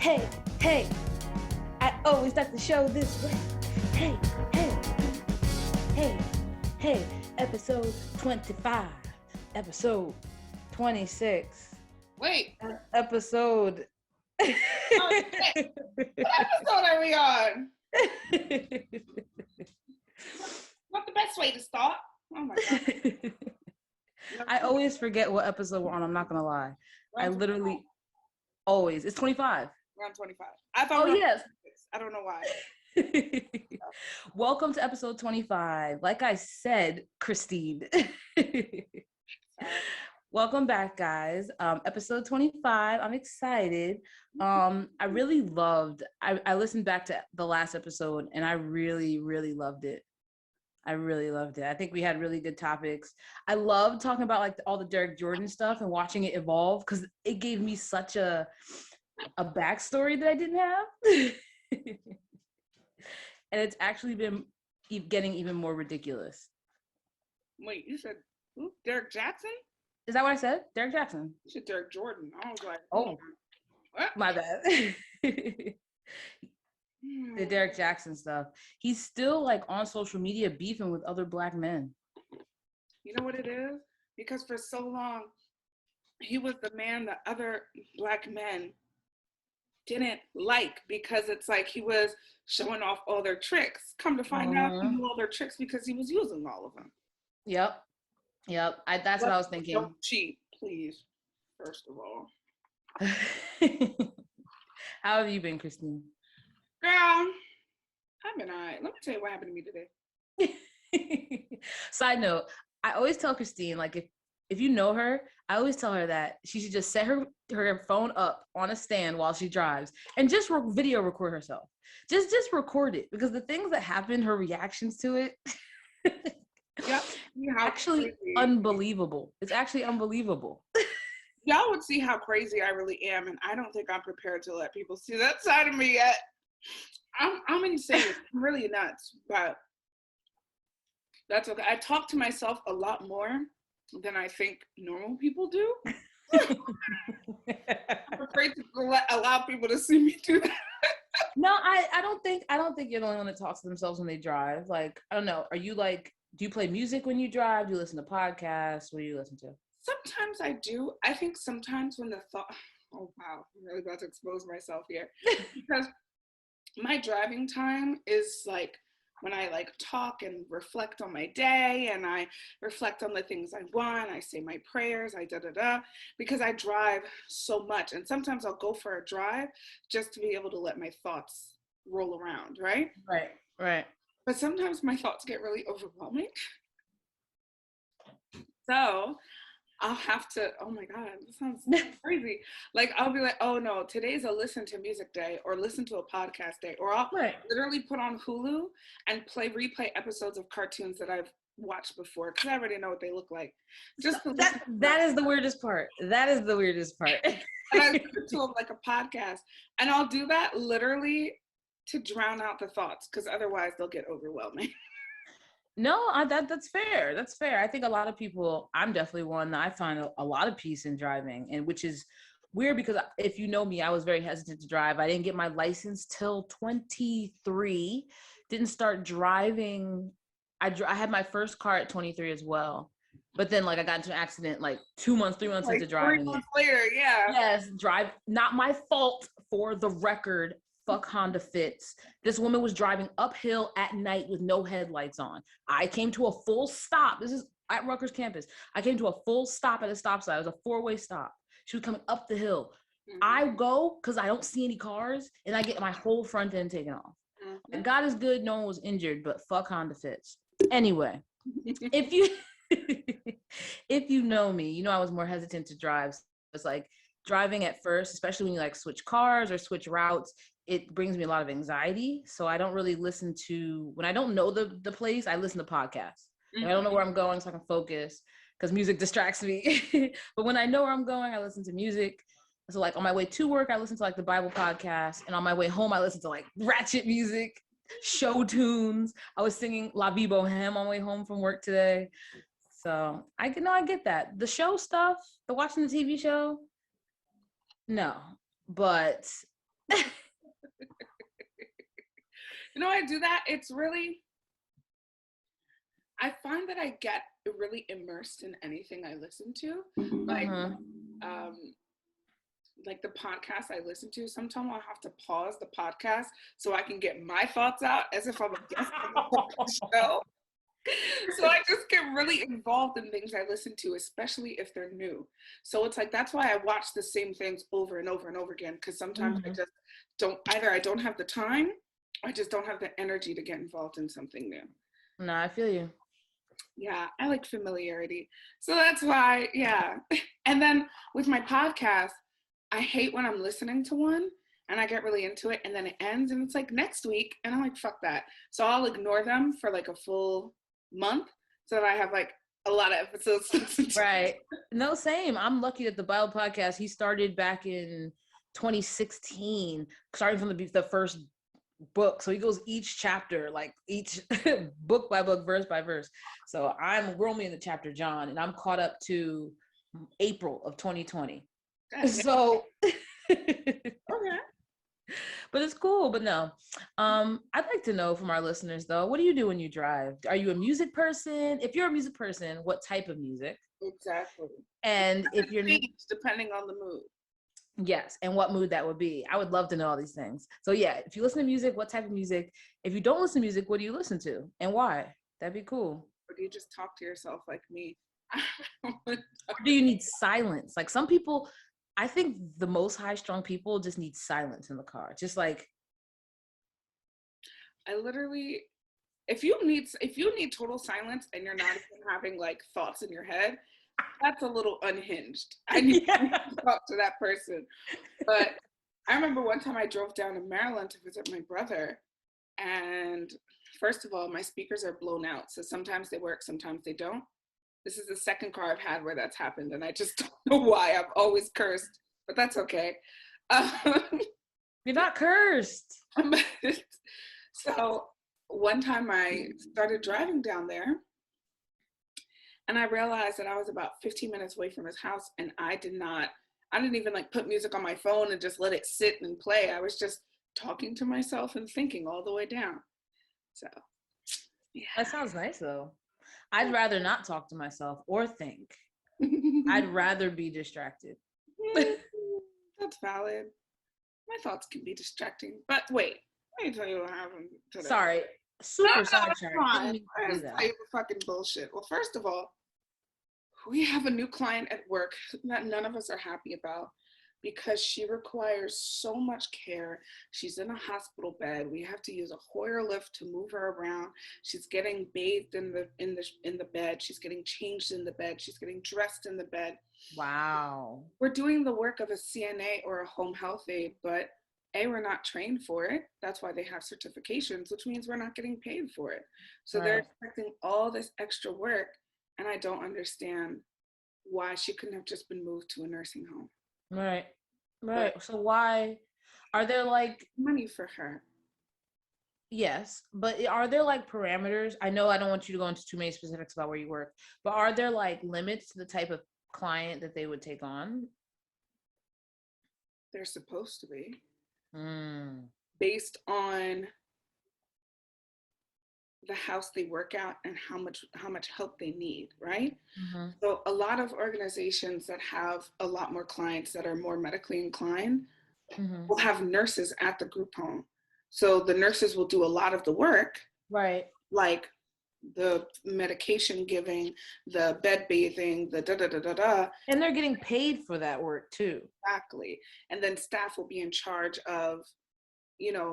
Hey, hey, I always start the show this way. Hey, hey, hey, hey, episode 25, episode 26. Wait. Episode. Oh, shit. What episode are we on? Not the best way to start. Oh my God. I always forget what episode we're on. I'm not going to lie. I literally always. It's 25. We're on 25. I thought yes. I don't know why. Welcome to episode 25. Like I said, Christine. Welcome back, guys. Episode 25. I'm excited. I really loved, I listened back to the last episode and I really, really loved it. I really loved it. I think we had really good topics. I loved talking about like all the Derek Jordan stuff and watching it evolve because it gave me such a backstory that I didn't have. And it's actually been getting even more ridiculous. Wait, you said who? Derek Jackson? Is that what I said? Derek Jackson. You said Derek Jordan. I was like, oh, what? My bad. The Derek Jackson stuff. He's still like on social media beefing with other Black men. You know what it is? Because for so long, he was the man that other Black men didn't like because it's like he was showing off all their tricks. Come to find out, he knew all their tricks because he was using all of them. Yep. That's what I was thinking. Don't cheat, please. First of all. How have you been, Christine? Girl, I've been all right. Let me tell you what happened to me today. Side note, I always tell Christine, like if you know her, I always tell her that she should just set her phone up on a stand while she drives and just video record herself. Just record it because the things that happen, her reactions to it, yep. Actually crazy. Unbelievable. It's actually unbelievable. Y'all would see how crazy I really am, and I don't think I'm prepared to let people see that side of me yet. I'm insane. I'm really nuts, but that's okay. I talk to myself a lot more than I think normal people do. I'm afraid to allow people to see me do that. No, I don't think you're the only one that talks to themselves when they drive. Like, I don't know. Are you like, do you play music when you drive? Do you listen to podcasts? What do you listen to? Sometimes I do. I think sometimes when the thought, oh wow, I'm really about to expose myself here. Because my driving time is like when I like talk and reflect on my day and I reflect on the things I want, I say my prayers, because I drive so much. And sometimes I'll go for a drive just to be able to let my thoughts roll around, right? Right. But sometimes my thoughts get really overwhelming. So I'll have to, oh my God, this sounds crazy. Like, I'll be like, oh no, today's a listen to music day or listen to a podcast day. Or I'll literally put on Hulu and replay episodes of cartoons that I've watched before because I already know what they look like. Just that is the weirdest part. That is the weirdest part. And I listen to them like a podcast. And I'll do that literally to drown out the thoughts because otherwise they'll get overwhelming. No, that's fair. That's fair. I think a lot of people, I'm definitely one that I find a lot of peace in driving, and which is weird because if you know me, I was very hesitant to drive. I didn't get my license till 23. Didn't start driving. I had my first car at 23 as well. But then like I got into an accident like 2 months, 3 months into driving. 3 months later, yeah. Yes, not my fault for the record. Fuck Honda Fits. This woman was driving uphill at night with no headlights on. I came to a full stop. This is at Rutgers campus. I came to a full stop at a stop sign. It was a 4-way stop. She was coming up the hill. Mm-hmm. I go because I don't see any cars and I get my whole front end taken off. Mm-hmm. God is good. No one was injured, but fuck Honda Fits. Anyway, if you know me, you know I was more hesitant to drive. So it's like driving at first, especially when you like switch cars or switch routes, it brings me a lot of anxiety. So I don't really listen to, when I don't know the place, I listen to podcasts. Mm-hmm. I don't know where I'm going so I can focus because music distracts me. But when I know where I'm going, I listen to music. So like on my way to work, I listen to like the Bible podcast. And on my way home, I listen to like ratchet music, show tunes. I was singing La Vie Boheme on my way home from work today. So I get that. The show stuff, the watching the TV show, no. But You know, I do that. It's really, I find that I get really immersed in anything I listen to. Um, like the podcast I listen to, sometimes I'll have to pause the podcast so I can get my thoughts out as if I'm a guest on the show. So I just get really involved in things I listen to, especially if they're new. So it's like, that's why I watch the same things over and over and over again, because sometimes I just don't, either I don't have the time, or I just don't have the energy to get involved in something new. No, I feel you. Yeah, I like familiarity. So that's why, yeah. And then with my podcast, I hate when I'm listening to one and I get really into it and then it ends and it's like next week and I'm like, fuck that. So I'll ignore them for like a full month so that I have like a lot of episodes to listen to. Right. No, same. I'm lucky that the Bible podcast, he started back in 2016, starting from the first book. So he goes each chapter, like each book by book, verse by verse. So we're only in the chapter John, and I'm caught up to April of 2020. So Okay. But it's cool. But no, I'd like to know from our listeners though, what do you do when you drive? Are you a music person? If you're a music person, what type of music? Exactly. And if you're depending on the mood. Yes, and what mood that would be. I would love to know all these things. So yeah, if you listen to music, what type of music? If you don't listen to music, what do you listen to and why? That'd be cool. Or do you just talk to yourself like me? Or do you need silence? Like some people, I think the most high-strung people just need silence in the car. Just like I literally, if you need total silence and you're not even having like thoughts in your head, that's a little unhinged. I need to talk to that person. But I remember one time I drove down to Maryland to visit my brother, and first of all, my speakers are blown out. So sometimes they work, sometimes they don't. This is the second car I've had where that's happened, and I just don't know why. I've always cursed, but that's okay. You're not cursed. So one time I started driving down there, and I realized that I was about 15 minutes away from his house, and I didn't even like put music on my phone and just let it sit and play. I was just talking to myself and thinking all the way down. So, yeah. That sounds nice though. I'd rather not talk to myself or think. I'd rather be distracted. That's valid. My thoughts can be distracting. But wait, let me tell you what happened today. Sorry. Super sidetracked. Tell you the fucking bullshit. Well, first of all, we have a new client at work that none of us are happy about because she requires so much care. She's in a hospital bed. We have to use a Hoyer lift to move her around. She's getting bathed in the bed. She's getting changed in the bed. She's getting dressed in the bed. Wow. We're doing the work of a CNA or a home health aide, but we're not trained for it. That's why they have certifications, which means we're not getting paid for it. So they're expecting all this extra work, and I don't understand why she couldn't have just been moved to a nursing home. Right. So why are there like money for her? Yes, but are there like parameters? I know I don't want you to go into too many specifics about where you work, but are there like limits to the type of client that they would take on? They're supposed to be. Based on the house they work at and how much help they need, right? So a lot of organizations that have a lot more clients that are more medically inclined will have nurses at the group home. So the nurses will do a lot of the work, right? Like the medication giving, the bed bathing, the da-da-da-da-da. And they're getting paid for that work too. Exactly. And then staff will be in charge of,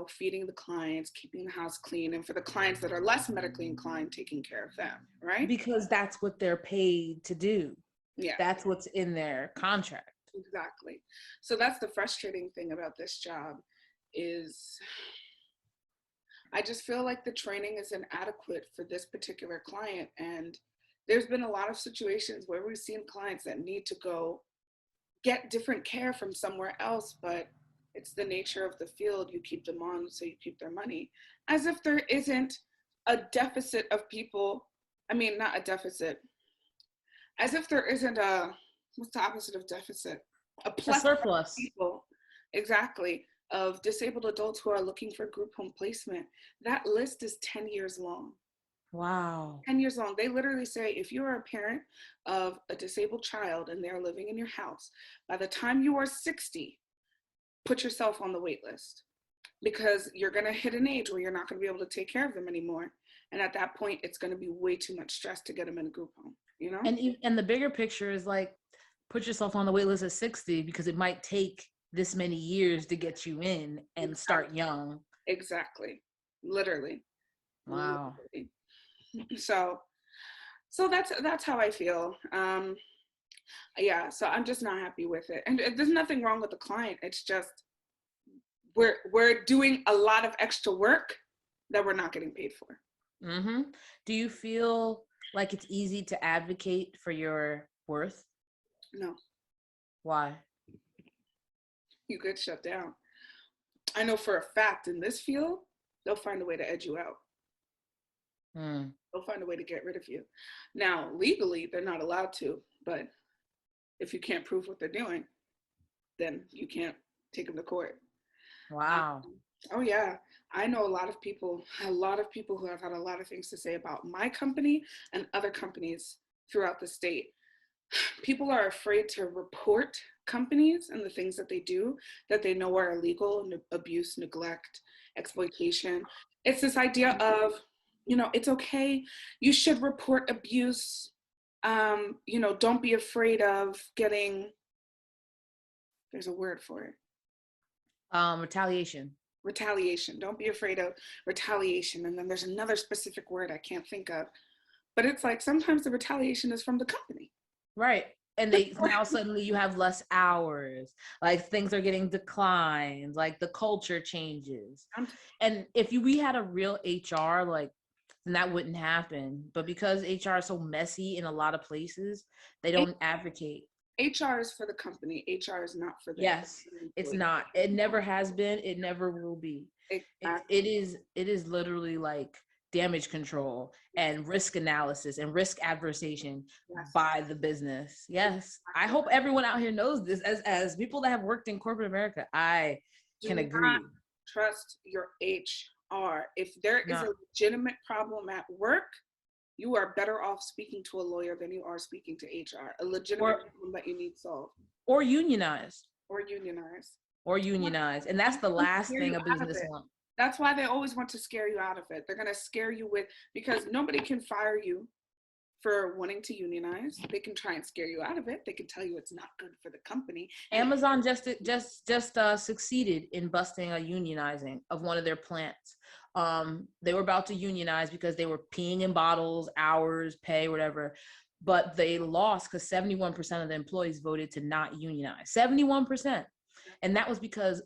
feeding the clients, keeping the house clean, and for the clients that are less medically inclined, taking care of them, right? Because that's what they're paid to do. Yeah. That's what's in their contract. Exactly. So that's the frustrating thing about this job is I just feel like the training is inadequate for this particular client. And there's been a lot of situations where we've seen clients that need to go get different care from somewhere else, but it's the nature of the field. You keep them on so you keep their money, as if there isn't a deficit of people. I mean, not a deficit, as if there isn't what's the opposite of deficit? A surplus. People. Exactly. of disabled adults who are looking for group home placement. That list is 10 years long. Wow. 10 years long. They literally say if you are a parent of a disabled child and they're living in your house, by the time you are 60, put yourself on the wait list, because you're going to hit an age where you're not going to be able to take care of them anymore. And at that point, it's going to be way too much stress to get them in a group home, you know? And the bigger picture is like, put yourself on the wait list at 60 because it might take this many years to get you in and start young. Exactly. Literally. Wow. Literally. So that's how I feel. Yeah, so I'm just not happy with it. And there's nothing wrong with the client. It's just we're doing a lot of extra work that we're not getting paid for. Mm-hmm. Do you feel like it's easy to advocate for your worth? No, Why? you get shut down. I know for a fact in this field, they'll find a way to edge you out. Mm. They'll find a way to get rid of you. Now, legally, they're not allowed to, but if you can't prove what they're doing, then you can't take them to court. Wow. Oh yeah, I know a lot of people who have had a lot of things to say about my company and other companies throughout the state. People are afraid to report companies and the things that they do that they know are illegal, abuse, neglect, exploitation. It's this idea of, it's okay. You should report abuse. Don't be afraid of getting, there's a word for it. Retaliation. Retaliation. Don't be afraid of retaliation. And then there's another specific word I can't think of. But it's like sometimes the retaliation is from the company. Right. And they now suddenly you have less hours, like things are getting declined, like the culture changes. And if we had a real HR, like, then that wouldn't happen. But because HR is so messy in a lot of places, they don't advocate. HR is for the company. HR is not for the Yes, it's not. It never has been. It never will be. Exactly. It is literally like damage control and risk analysis and risk adversation Yes. by the business. Yes. I hope everyone out here knows this. As people that have worked in corporate America, I can agree. Not trust your HR. If there is a legitimate problem at work, you are better off speaking to a lawyer than you are speaking to HR. A legitimate problem that you need solved. Or unionize. Or unionize. Or unionize. And that's the last thing a business wants. That's why they always want to scare you out of it. They're going to scare you with, because nobody can fire you for wanting to unionize. They can try and scare you out of it. They can tell you it's not good for the company. Amazon just succeeded in busting a unionizing of one of their plants. They were about to unionize because they were peeing in bottles, hours, pay, whatever. But they lost because 71% of the employees voted to not unionize. 71%. And that was because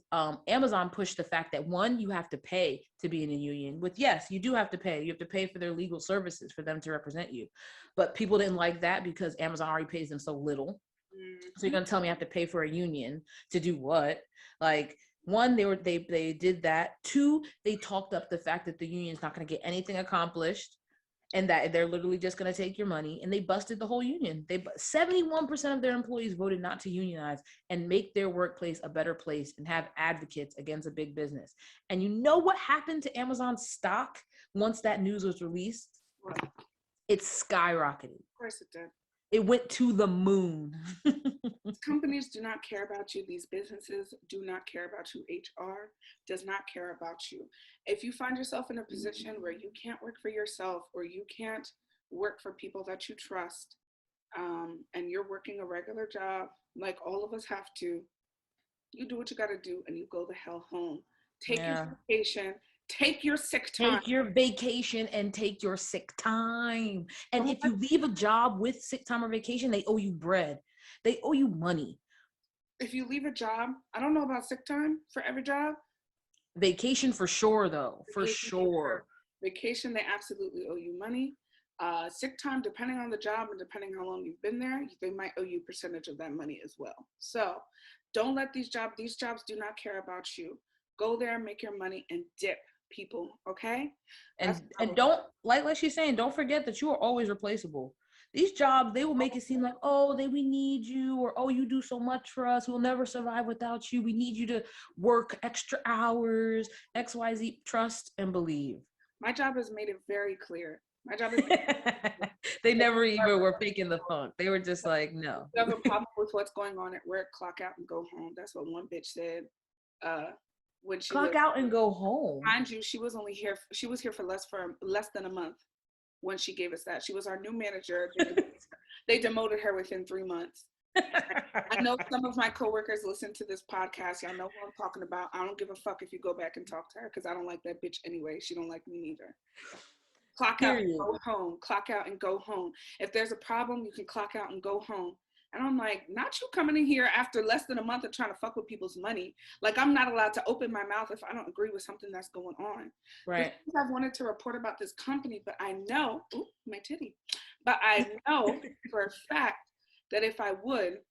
Amazon pushed the fact that, one, you have to pay to be in a union. With, yes, you do have to pay. You have to pay for their legal services for them to represent you. But people didn't like that because Amazon already pays them so little. So you're going to tell me I have to pay for a union to do what? Like, one, they did that. Two, they talked up the fact that the union's not going to get anything accomplished, and that they're literally just going to take your money, and they busted the whole union. 71% of their employees voted not to unionize and make their workplace a better place and have advocates against a big business. And you know what happened to Amazon's stock once that news was released? What? It skyrocketed. Of course it did. It went to the moon. Companies do not care about you. These businesses do not care about you. HR does not care about you. If you find yourself in a position where you can't work for yourself, or you can't work for people that you trust, and you're working a regular job, like all of us have to, you do what you got to do and you go the hell home. Take your vacation. Take your sick time. Take your vacation and take your sick time. And if you leave a job with sick time or vacation, they owe you bread. They owe you money. If you leave a job, I don't know about sick time for every job. Vacation for sure, though. For sure. Vacation, they absolutely owe you money. Sick time, depending on the job and depending how long you've been there, they might owe you a percentage of that money as well. So don't let these jobs do not care about you. Go there, make your money, and dip, people, okay? And don't, like she's saying, don't forget that you are always replaceable. These jobs, they will make it seem like, oh, we need you, or oh, you do so much for us. We'll never survive without you. We need you to work extra hours, XYZ. Trust and believe. My job has made it very clear. My job is They never even were faking the funk. They were just like, no. you have a problem with what's going on at work, clock out and go home. That's what one bitch said. When she Clock out and go home. Mind you, she was here for less than a month when she gave us that. She was our new manager. They demoted her within 3 months. I know some of my coworkers listen to this podcast. Y'all know who I'm talking about. I don't give a fuck if you go back and talk to her because I don't like that bitch anyway. She don't like me neither. Clock out and go home. Clock out and go home. If there's a problem, you can clock out and go home. And I'm like, not you coming in here after less than a month of trying to fuck with people's money. Like, I'm not allowed to open my mouth if I don't agree with something that's going on. Right. I've wanted to report about this company, but I know, my titty, but I know for a fact that if I would,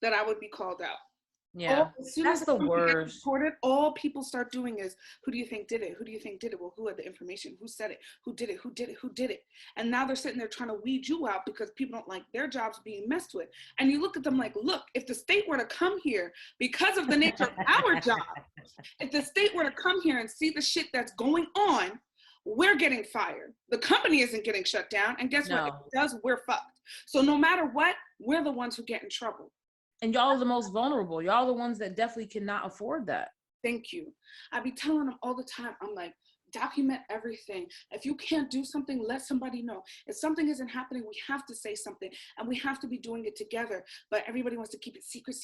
that I would be called out. Yeah, that's the worst. Reported, all people start doing is, who do you think did it? Who do you think did it? Well, who had the information? Who said it? Who did it? Who did it? Who did it? And now they're sitting there trying to weed you out because people don't like their jobs being messed with. And you look at them like, look, if the state were to come here because of the nature of our job, if the state were to come here and see the shit that's going on, we're getting fired. The company isn't getting shut down. And guess what? If it does, we're fucked. So no matter what, we're the ones who get in trouble. And y'all are the most vulnerable. Y'all are the ones that definitely cannot afford that. Thank you. I be telling them all the time, I'm like, document everything. If you can't do something, let somebody know. If something isn't happening, we have to say something and we have to be doing it together. But everybody wants to keep it secret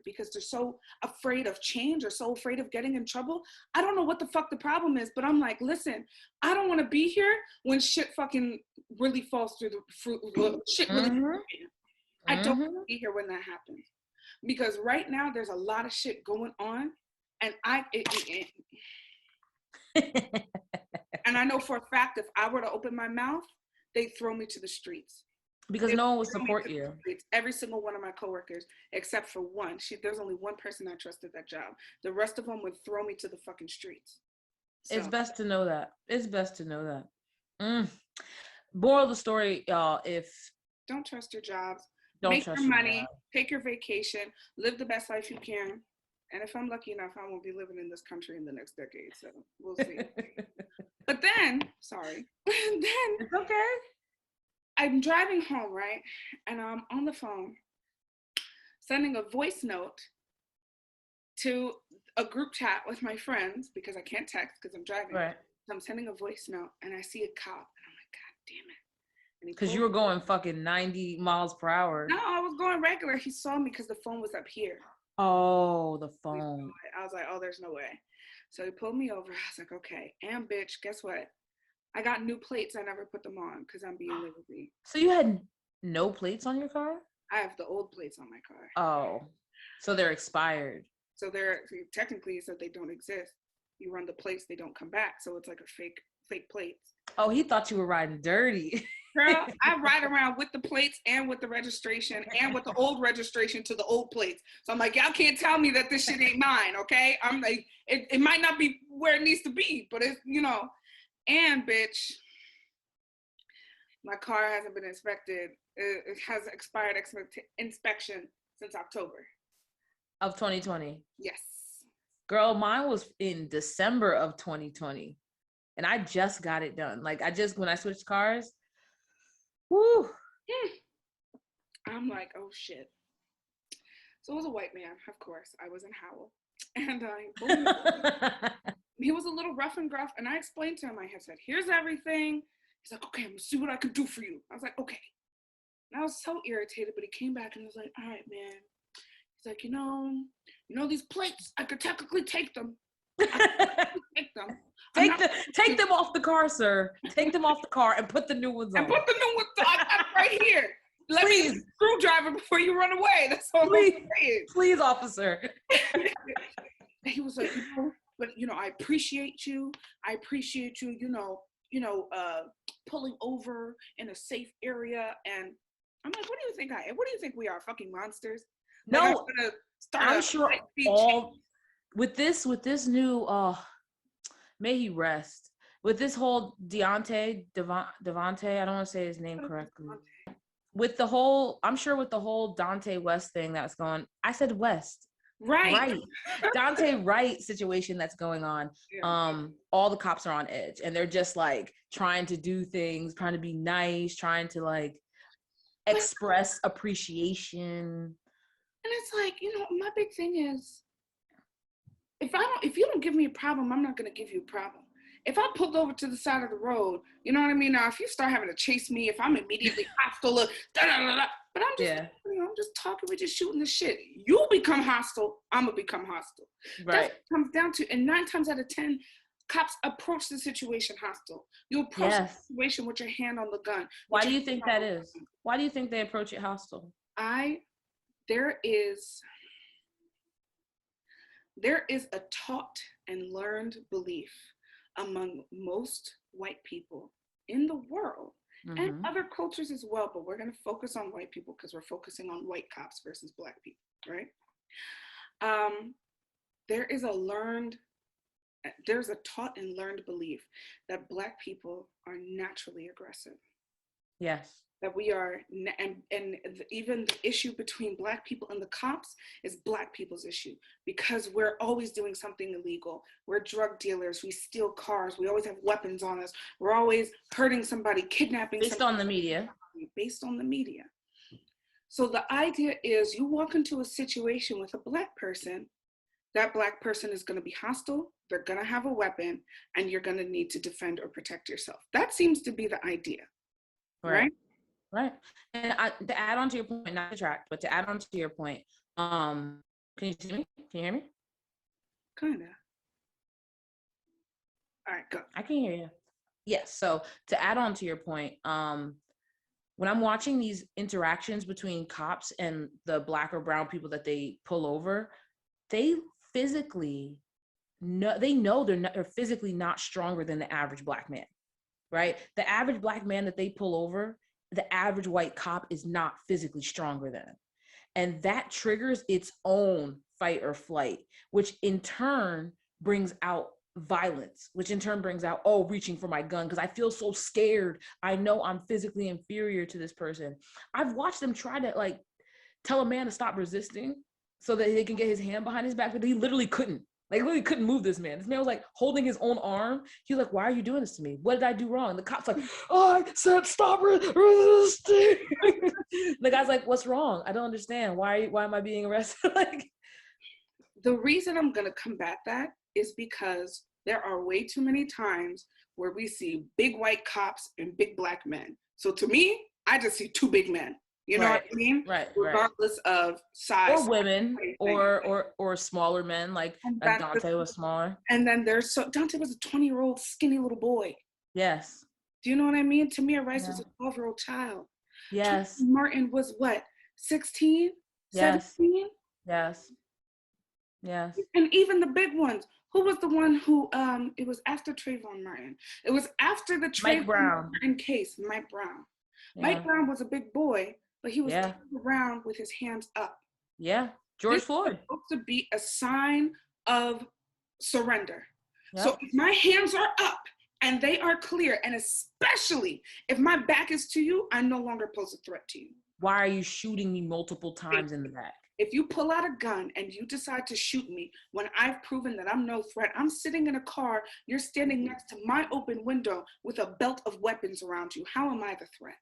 because they're so afraid of change or so afraid of getting in trouble. I don't know what the fuck the problem is, but I'm like, listen, I don't want to be here when shit fucking really falls through the fruit. Shit really. I don't want to be here when that happens. Because right now there's a lot of shit going on, and and I know for a fact if I were to open my mouth, they'd throw me to the streets. Because no one would support you. Every single one of my coworkers, except for one. There's only one person I trusted that job. The rest of them would throw me to the fucking streets. So. It's best to know that. Moral of the story, y'all, don't trust your jobs. Make your money, take your vacation, live the best life you can. And if I'm lucky enough, I won't be living in this country in the next decade. So we'll see. But then, it's okay. I'm driving home, right? And I'm on the phone, sending a voice note to a group chat with my friends because I can't text because I'm driving. Right. So I'm sending a voice note and I see a cop and I'm like, God damn it. Because you were going fucking 90 miles per hour. No, I was going regular. He saw me because the phone was up here. Oh, the phone. I was like, oh, there's no way. So he pulled me over. I was like, okay. And bitch, guess what? I got new plates. I never put them on because I'm being lazy. So you had no plates on your car? I have the old plates on my car. Oh, so they're expired. So they're technically so they don't exist. You run the plates, they don't come back. So it's like a fake plates. Oh, he thought you were riding dirty. Girl, I ride around with the plates and with the registration and with the old registration to the old plates. So I'm like, y'all can't tell me that this shit ain't mine, okay? I'm like, it might not be where it needs to be, but it's, and bitch, my car hasn't been inspected. It has expired inspection since October. Of 2020? Yes. Girl, mine was in December of 2020. And I just got it done. Like, when I switched cars, whoo. I'm like, oh shit. So it was a white man, of course. I was in Howell. And he was a little rough and gruff. And I explained to him, I had said, here's everything. He's like, okay, I'm gonna see what I can do for you. I was like, okay. And I was so irritated, but he came back and was like, all right, man. He's like, you know these plates, I could technically take them. Take them. Take them off the car, sir. Take them off the car and put the new ones on. And put the new ones on. I'm right here. Let me screwdriver before you run away. That's all I'm saying. Please, officer. He was like, but I appreciate you. I appreciate you, pulling over in a safe area. And I'm like, what do you think we are, fucking monsters? No, I'm sure all with this new may he rest. with this whole Devonte, I don't want to say his name correctly. With the whole, I'm sure with the whole Dante West thing that's going, I said West. Right. Dante Wright situation that's going on. All the cops are on edge and they're just like trying to do things, trying to be nice, trying to like express appreciation. And it's like, my big thing is, if you don't give me a problem, I'm not going to give you a problem. If I pulled over to the side of the road, you know what I mean? Now, if you start having to chase me, if I'm immediately hostile, but I'm just, I'm just talking, we're just shooting the shit. You become hostile, I'm going to become hostile. Right. That's what it comes down to. And 9 times out of 10, cops approach the situation hostile. You approach the situation with your hand on the gun. Why do you think that is? Why do you think they approach it hostile? There is a taught and learned belief among most white people in the world and other cultures as well, but we're going to focus on white people because we're focusing on white cops versus black people, right? There's a taught and learned belief that black people are naturally aggressive. Yes. That we are, and even the issue between black people and the cops is black people's issue because we're always doing something illegal. We're drug dealers. We steal cars. We always have weapons on us. We're always hurting somebody, kidnapping somebody. Based on the media. Based on the media. So the idea is you walk into a situation with a black person, that black person is going to be hostile. They're going to have a weapon and you're going to need to defend or protect yourself. That seems to be the idea, right? Right. And to add on to your point, not to detract, but to add on to your point, can you see me? Can you hear me? Kinda. All right, go. I can hear you. Yes. So to add on to your point, when I'm watching these interactions between cops and the black or brown people that they pull over, they physically know they're physically not stronger than the average black man, right? The average black man that they pull over, the average white cop is not physically stronger than. And that triggers its own fight or flight, which in turn brings out violence, which in turn brings out, reaching for my gun because I feel so scared. I know I'm physically inferior to this person. I've watched them try to like tell a man to stop resisting so that they can get his hand behind his back, but he literally couldn't. Like, literally couldn't move this man. This man was like holding his own arm. He was like, why are you doing this to me? What did I do wrong? The cop's like, I said stop resisting. The guy's like, what's wrong? I don't understand. Why am I being arrested? Like, the reason I'm going to combat that is because there are way too many times where we see big white cops and big black men. So to me, I just see 2 big men. You know what I mean? Right. Regardless of size. Or women, or smaller men, like Dante was smaller. And then Dante was a 20-year-old skinny little boy. Yes. Do you know what I mean? Tamir Rice was a 12-year-old child. Yes. Martin was what? 16? Yes. 17? Yes. Yes. And even the big ones. Who was the one who, it was after Trayvon Martin. It was after the Trayvon Martin case, Mike Brown. Yeah. Mike Brown was a big boy, but he was turned around with his hands up. Yeah, George Floyd. It's supposed to be a sign of surrender. Yep. So if my hands are up and they are clear, and especially if my back is to you, I no longer pose a threat to you. Why are you shooting me multiple times in the back? If you pull out a gun and you decide to shoot me when I've proven that I'm no threat, I'm sitting in a car, you're standing next to my open window with a belt of weapons around you. How am I the threat?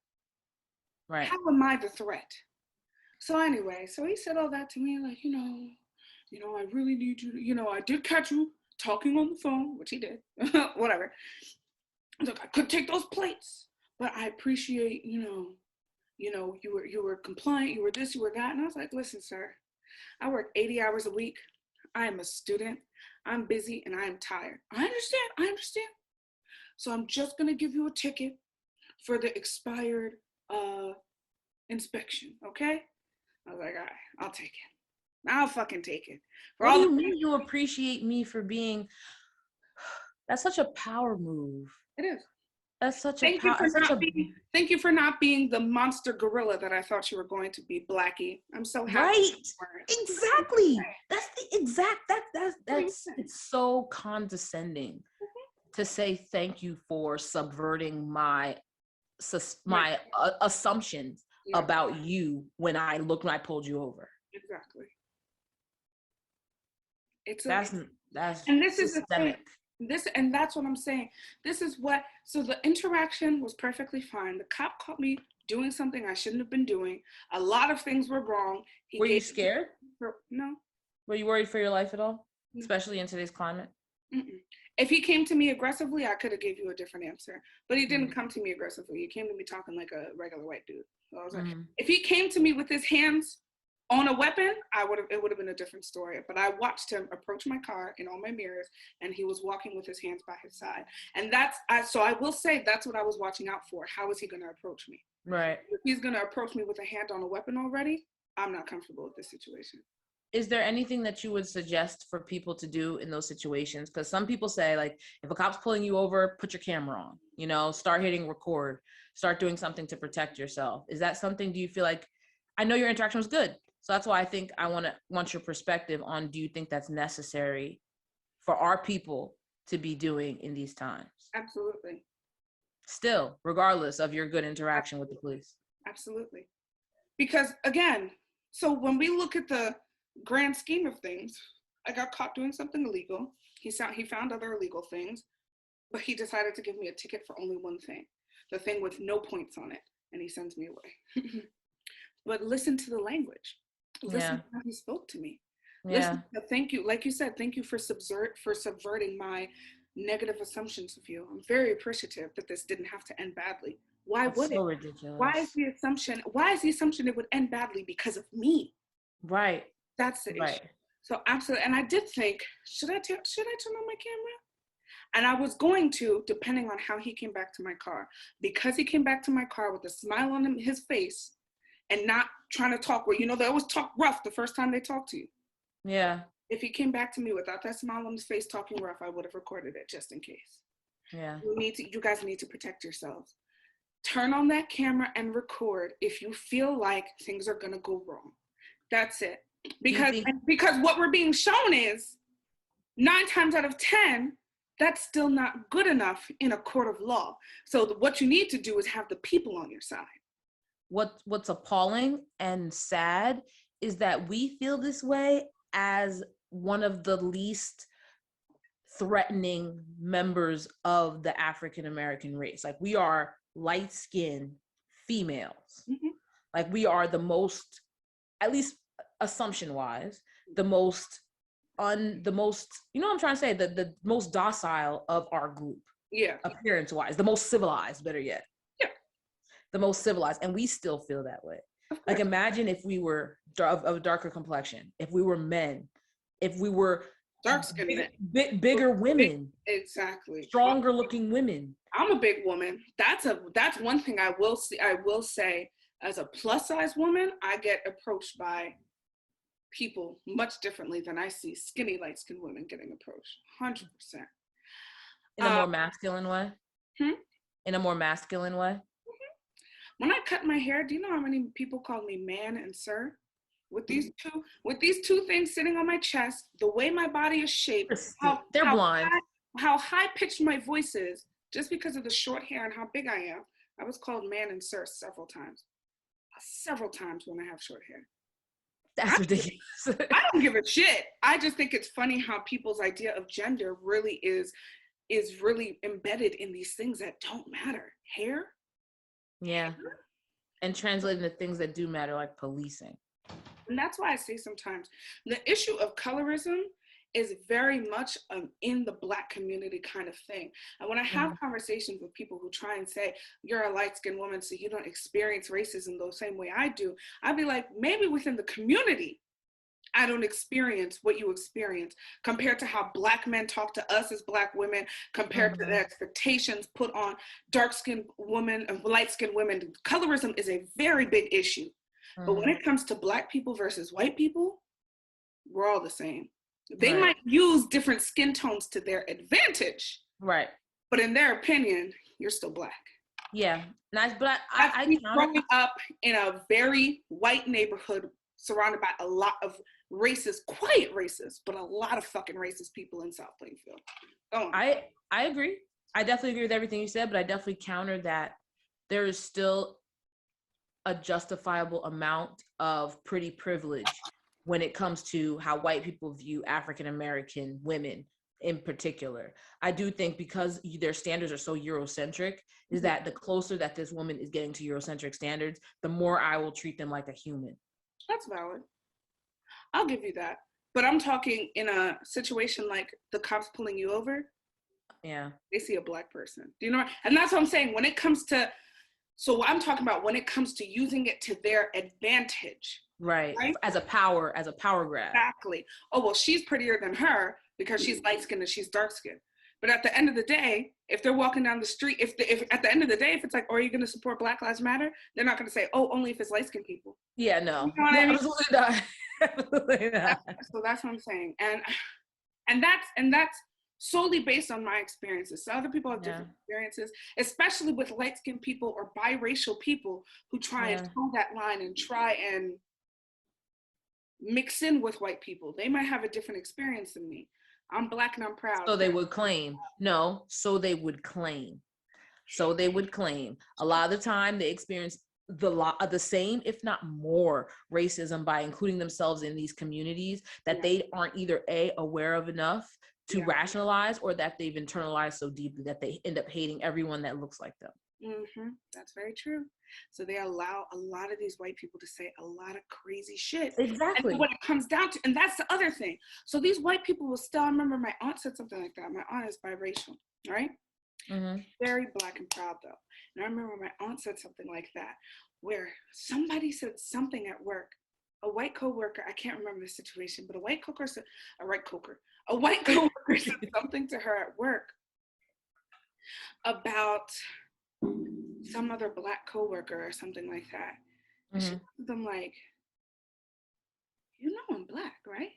Right. How am I the threat? So anyway, so he said all that to me, like, I really need you to, I did catch you talking on the phone, which he did, whatever. Look, I could take those plates, but I appreciate, you were compliant, you were this, you were that. And I was like, listen, sir, I work 80 hours a week. I am a student. I'm busy and I am tired. I understand. So I'm just going to give you a ticket for the expired inspection, okay? I was like, all right, I'll take it. I'll fucking take it. What do you mean you appreciate me for being, that's such a power move. It is. That's such a Thank you for not being the monster gorilla that I thought you were going to be, Blackie. I'm so happy. Right. Exactly. That's the exact, that's it's so condescending to say thank you for subverting my Right. assumptions Yeah, about you when I pulled you over. exactly. It's a, That's that's and this is the thing. systemic. And that's what I'm saying. This is what, so the interaction was perfectly fine. The cop caught me doing something I shouldn't have been doing. A lot of things were wrong. He Were you gave scared? no. Were you worried for your life at all, No. especially in today's climate? Mm-mm. If he came to me aggressively, I could have gave you a different answer. But he didn't Mm-hmm. come to me aggressively. He came to me talking like a regular white dude. So I was like, Mm-hmm. if he came to me with his hands on a weapon, it would have been a different story. But I watched him approach my car in all my mirrors, and he was walking with his hands by his side. And so I will say that's what I was watching out for. How is he going to approach me? Right. If he's going to approach me with a hand on a weapon already, I'm not comfortable with this situation. Is there anything that you would suggest for people to do in those situations? Because some people say, like, if a cop's pulling you over, put your camera on, start hitting record, start doing something to protect yourself. Is that something, do you feel like, I know your interaction was good, so that's why I think I want your perspective on, do you think that's necessary for our people to be doing in these times? Absolutely. Still, regardless of your good interaction with the police. Absolutely. Because again, so when we look at the grand scheme of things, I got caught doing something illegal. He found other illegal things, but he decided to give me a ticket for only one thing, the thing with no points on it, and he sends me away. But listen to the language. Listen to how he spoke to me. Listen, thank you. Like you said, thank you for subverting my negative assumptions of you. I'm very appreciative that this didn't have to end badly. Why It's would so it? ridiculous. Why is the assumption it would end badly because of me? Right. That's the Right. issue. So absolutely. And I did think, should I turn on my camera? And I was going to, depending on how he came back to my car. Because he came back to my car with a smile on his face and not trying to talk where, they always talk rough the first time they talk to you. Yeah. If he came back to me without that smile on his face talking rough, I would have recorded it just in case. Yeah. You guys need to protect yourselves. Turn on that camera and record if you feel like things are going to go wrong. That's it. Because what we're being shown is 9 times out of 10, that's still not good enough in a court of law. So what you need to do is have the people on your side. What's appalling and sad is that we feel this way as one of the least threatening members of the African American race. Like, we are light-skinned females. Mm-hmm. Like, we are the most, at least assumption wise, the most what I'm trying to say, the most docile of our group. Yeah. Appearance wise, the most civilized, better yet. Yeah. The most civilized. And we still feel that way. Like, imagine if we were of a darker complexion, if we were men, if we were dark-skinned men, bigger women, exactly, stronger looking women. I'm a big woman. That's one thing I will say, as a plus size woman, I get approached by people much differently than I see skinny light-skinned women getting approached. 100%. In a more masculine way. In a more masculine way. When I cut my hair, do you know how many people call me man and sir? With these two things sitting on my chest, the way my body is shaped, they're blind. How high pitched my voice is, just because of the short hair and how big I am, I was called man and sir several times when I have short hair. That's ridiculous. I don't give a shit. I just think it's funny how people's idea of gender really is really embedded in these things that don't matter. Hair. Yeah. And translating to things that do matter, like policing. And that's why I say sometimes the issue of colorism is very much in the Black community kind of thing. And when I have conversations with people who try and say, you're a light-skinned woman, so you don't experience racism the same way I do, I'd be like, maybe within the community, I don't experience what you experience compared to how Black men talk to us as Black women, compared to the expectations put on dark-skinned women and light-skinned women. Colorism is a very big issue. But when it comes to Black people versus white people, we're all the same. They might use different skin tones to their advantage. Right. But in their opinion, you're still Black. Yeah. Nice. But I growing up in a very white neighborhood surrounded by a lot of racist, quiet racist, but a lot of fucking racist people in South Plainfield. I agree. I definitely agree with everything you said, but I definitely counter that there is still a justifiable amount of pretty privilege when it comes to how white people view African American women in particular. I do think because their standards are so Eurocentric, is that the closer that this woman is getting to Eurocentric standards, the more I will treat them like a human. That's valid. I'll give you that. But I'm talking in a situation like the cops pulling you over. Yeah. They see a black person. Do you know? And that's what I'm saying. When it comes to, so I'm talking about when it comes to using it to their advantage. Right. Right? As a power grab. Exactly. Oh, well, she's prettier than her because she's light skinned and she's dark skinned. But at the end of the day, if they're walking down the street, if at the end of the day, if it's like, oh, are you going to support Black Lives Matter? They're not going to say, oh, only if it's light skinned people. Yeah, no. You know what I mean? Absolutely not. Absolutely not. So that's what I'm saying. And that's solely based on my experiences. So other people have different experiences, especially with light skinned people or biracial people who try and toe that line and try and mix in with white people. They might have a different experience than me. I'm Black and I'm proud. So they would claim. No, so they would claim. So they would claim. A lot of the time they experience the same, if not more, racism by including themselves in these communities that they aren't either aware of enough to rationalize, or that they've internalized so deeply that they end up hating everyone that looks like them. That's very true. So they allow a lot of these white people to say a lot of crazy shit. Exactly. And when it comes down to, and that's the other thing. So these white people will still, I remember my aunt said something like that. My aunt is biracial, right? Very Black and proud though. And I remember my aunt said something like that, where somebody said something at work. A white coworker, I can't remember the situation, but a white coworker said something to her at work about some other Black coworker or something like that. And she told them like, you know I'm Black, right?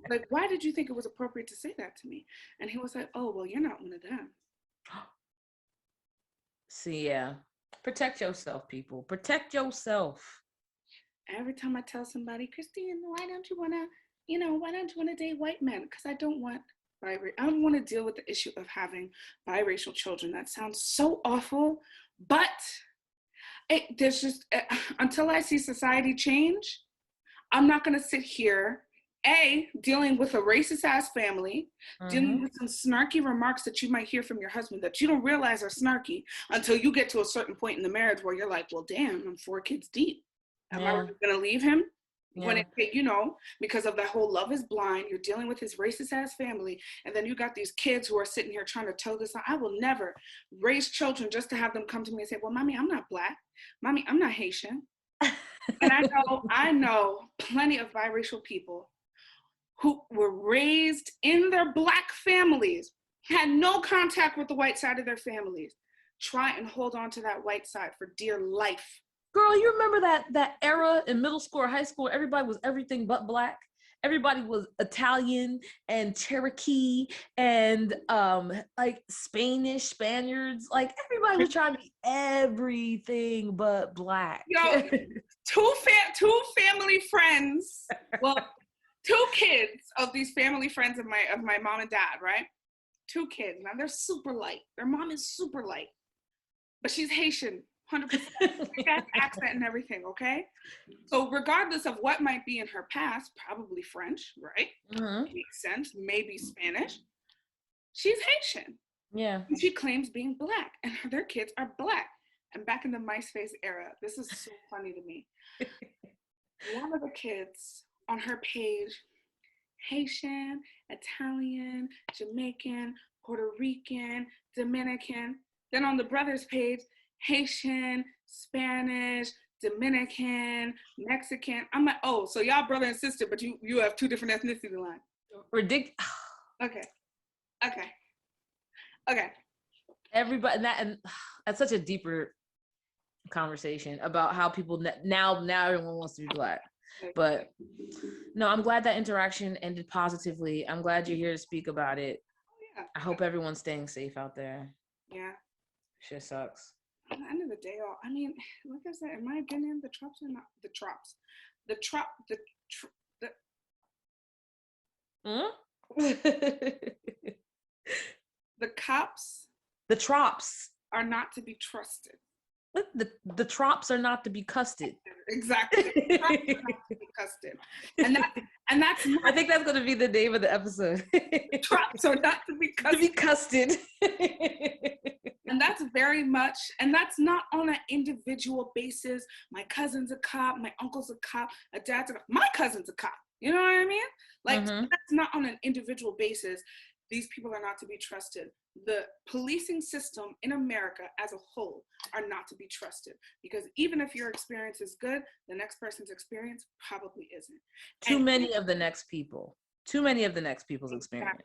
like, why did you think it was appropriate to say that to me? And he was like, oh, well, you're not one of them. See, yeah. Protect yourself, people. Protect yourself. Every time I tell somebody, Christine, why don't you want to date white men? Because I don't want to deal with the issue of having biracial children. That sounds so awful, but there's just, until I see society change, I'm not going to sit here, dealing with a racist ass family, dealing with some snarky remarks that you might hear from your husband that you don't realize are snarky until you get to a certain point in the marriage where you're like, well, damn, I'm 4 kids deep. Am I really going to leave him? When because of that whole love is blind, you're dealing with his racist ass family, and then you got these kids who are sitting here trying to toe this on. I will never raise children just to have them come to me and say, well, mommy, I'm not Black. Mommy, I'm not Haitian. And I know plenty of biracial people who were raised in their Black families, had no contact with the white side of their families, try and hold on to that white side for dear life. Girl, you remember that era in middle school or high school? Everybody was everything but Black. Everybody was Italian and Cherokee and like Spaniards. Like everybody was trying to be everything but Black. Yo, two family friends. Well, 2 kids of these family friends of my mom and dad, right? 2 kids. Now they're super light. Their mom is super light, but she's Haitian. 100% accent and everything, okay? So regardless of what might be in her past, probably French, right? Makes sense. Maybe Spanish. She's Haitian. Yeah. And she claims being Black, and their kids are Black. And back in the MySpace era, this is so funny to me. One of the kids on her page, Haitian, Italian, Jamaican, Puerto Rican, Dominican. Then on the brother's page, Haitian, Spanish, Dominican, Mexican. I'm like, oh, so y'all brother and sister, but you have 2 different ethnicity lines. Ridiculous. Okay. Everybody, and that's such a deeper conversation about how people now everyone wants to be Black. But no, I'm glad that interaction ended positively. I'm glad you're here to speak about it. I hope everyone's staying safe out there. Yeah. Shit sucks. At the end of the day, like I said, in my opinion, the Trops are not the Trops. The cops The trops. are not to be trusted. What? The trops are not to be custed. Exactly. Trops are not to be custed. And that's I not, think that's going to be the name of the episode. trops are not to be To be custed. custed. And that's very much, and that's not on an individual basis. My cousin's a cop, my uncle's a cop, a dad's a cop, my cousin's a cop. You know what I mean? Like, Mm-hmm. that's not on an individual basis. These people are not to be trusted. The policing system in America as a whole are not to be trusted, because even if your experience is good, the next person's experience probably isn't. Too many of the next people. Too many of the next people's experience.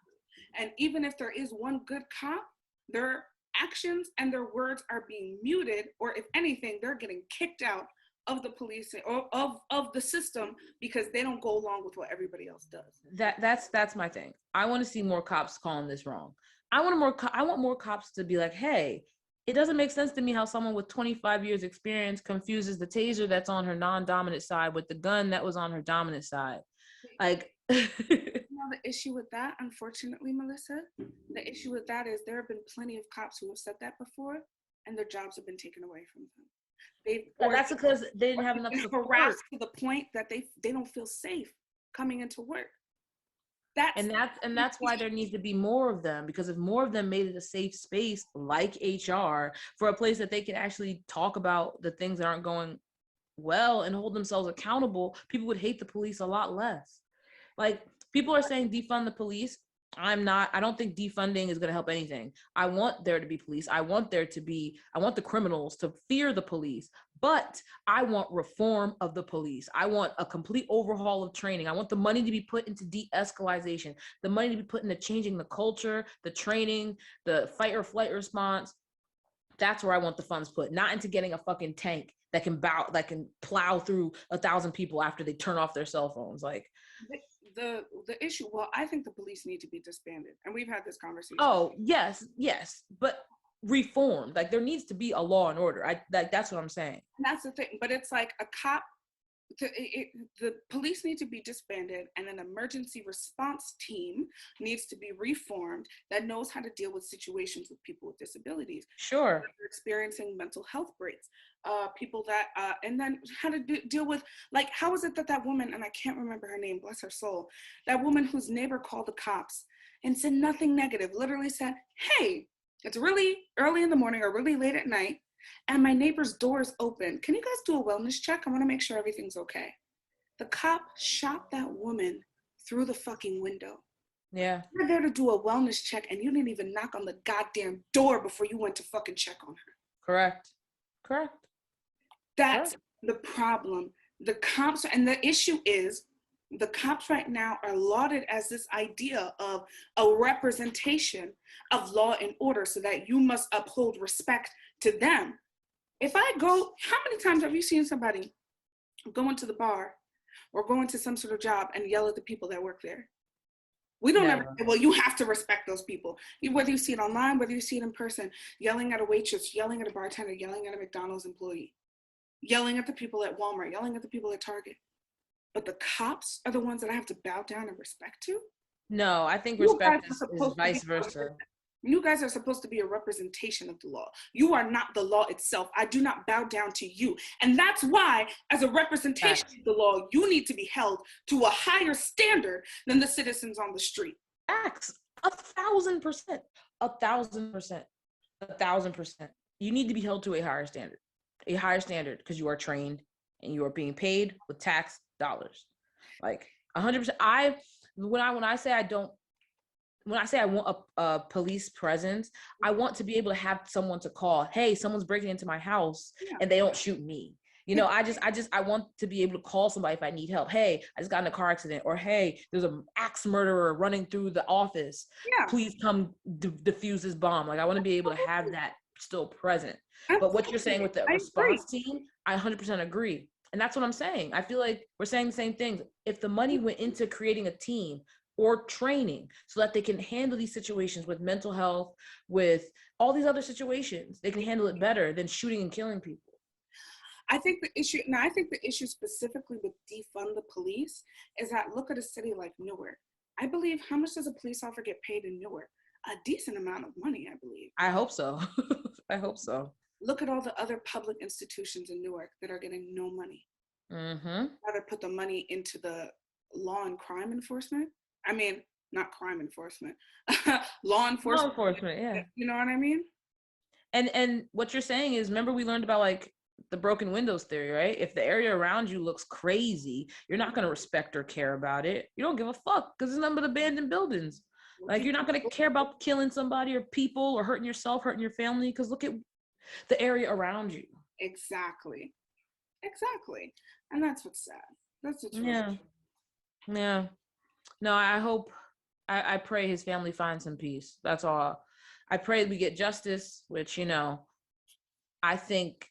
And even if there is one good cop, their actions and their words are being muted, or if anything, they're getting kicked out of the police or of the system because they don't go along with what everybody else does. That's my thing. I want to see more cops calling this wrong. I want more cops to be like, hey, it doesn't make sense to me how someone with 25 years experience confuses the taser that's on her non-dominant side with the gun that was on her dominant side. Like, The issue with that, unfortunately, Melissa, the issue with that is there have been plenty of cops who have said that before, and their jobs have been taken away from them. that's because they didn't have enough support. Harassed to the point that they don't feel safe coming into work. That's why there needs to be more of them, because if more of them made it a safe space like HR, for a place that they can actually talk about the things that aren't going well and hold themselves accountable, people would hate the police a lot less. Like, people are saying defund the police. I don't think defunding is going to help anything. I want there to be police. I want the criminals to fear the police, but I want reform of the police. I want a complete overhaul of training. I want the money to be put into de-escalation, the money to be put into changing the culture, the training, the fight or flight response. That's where I want the funds put, not into getting a fucking tank that can plow through 1,000 people after they turn off their cell phones. Like, the issue, well, I think the police need to be disbanded, and we've had this conversation. Oh, yes, but reformed. Like, there needs to be a law and order. That's what I'm saying. And that's the thing. But it's like a cop. The police need to be disbanded, and an emergency response team needs to be reformed that knows how to deal with situations with people with disabilities. Sure. Experiencing mental health breaks, people that, and then how to deal with, like, how is it that woman, and I can't remember her name, bless her soul, that woman whose neighbor called the cops and said nothing negative, literally said, hey, it's really early in the morning or really late at night, and my neighbor's door is open. Can you guys do a wellness check? I want to make sure everything's okay. The cop shot that woman through the fucking window. Yeah. You're there to do a wellness check, and you didn't even knock on the goddamn door before you went to fucking check on her. Correct. That's the problem. The cops, and the issue is, the cops right now are lauded as this idea of a representation of law and order, so that you must uphold respect to them. If I go, how many times have you seen somebody go into the bar or go into some sort of job and yell at the people that work there? We don't ever say, well, you have to respect those people. Whether you see it online, whether you see it in person, yelling at a waitress, yelling at a bartender, yelling at a McDonald's employee, yelling at the people at Walmart, yelling at the people at Target. But the cops are the ones that I have to bow down and respect to? No, I think respect is vice versa. You guys are supposed to be a representation of the law. You are not the law itself. I do not bow down to you. And that's why, as a representation of the law, you need to be held to a higher standard than the citizens on the street. Facts. 1,000%. 1,000%. 1,000%. You need to be held to a higher standard. A higher standard, because you are trained and you are being paid with tax dollars. Like 100%. When I say I want a police presence, I want to be able to have someone to call. Hey, someone's breaking into my house, and they don't shoot me. You know, I want to be able to call somebody if I need help. Hey, I just got in a car accident, or hey, there's an axe murderer running through the office. Yeah. Please come defuse this bomb. Like, I want to be able to have that still present. Absolutely. But what you're saying with the response team, I 100% agree. And that's what I'm saying. I feel like we're saying the same things. If the money went into creating a team or training so that they can handle these situations with mental health, with all these other situations, they can handle it better than shooting and killing people. I think the issue specifically with defund the police is that, look at a city like Newark. I believe, how much does a police officer get paid in Newark? a decent amount of money, I believe. I hope so. I hope so. Look at all the other public institutions in Newark that are getting no money. Mm-hmm. Rather put the money into the law and crime enforcement. I mean, not crime enforcement, law Law enforcement. enforcement, yeah. You know what I mean? And what you're saying is, remember we learned about like the broken windows theory, right? If the area around you looks crazy, you're not going to respect or care about it. You don't give a fuck because it's none but abandoned buildings. Like you're not going to care about killing somebody or people or hurting yourself, hurting your family, because look at the area around you. Exactly. And that's what's sad. That's what's Yeah. Yeah. No, I pray his family finds some peace. That's all. I pray we get justice, which, I think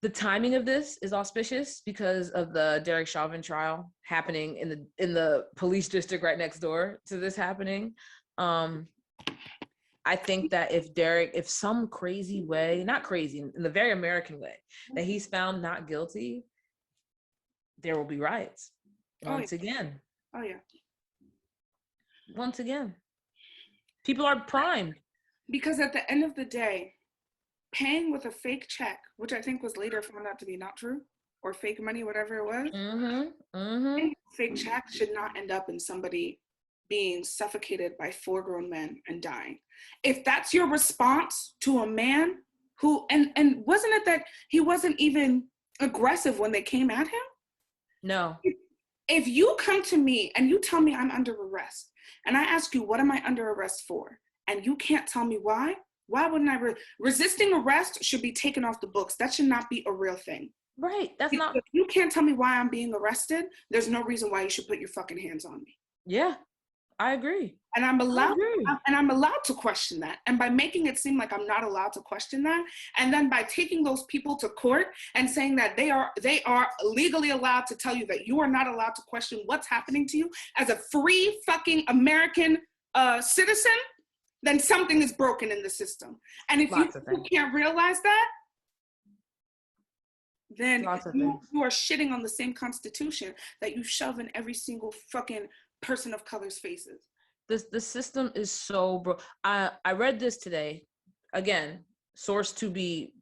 the timing of this is auspicious because of the Derek Chauvin trial happening in the police district right next door to this happening. I think that if some crazy way, not crazy, in the very American way, that he's found not guilty, there will be riots once again. Oh yeah. Once again. People are primed. Because at the end of the day, paying with a fake check, which I think was later found out to be not true, or fake money, whatever it was, fake check should not end up in somebody being suffocated by 4 grown men and dying. If that's your response to a man who, and wasn't it that he wasn't even aggressive when they came at him? No. If you come to me and you tell me I'm under arrest, and I ask you, what am I under arrest for? And you can't tell me why wouldn't I? Resisting arrest should be taken off the books. That should not be a real thing. Right. That's If not. you can't tell me why I'm being arrested, there's no reason why you should put your fucking hands on me. Yeah, I agree. And I'm allowed to question that. And by making it seem like I'm not allowed to question that, and then by taking those people to court and saying that they are legally allowed to tell you that you are not allowed to question what's happening to you as a free fucking American citizen, then something is broken in the system. And if you can't realize that, then you are shitting on the same Constitution that you shove in every single fucking person of color's faces. The system is so broke. I read this today. Again, source to be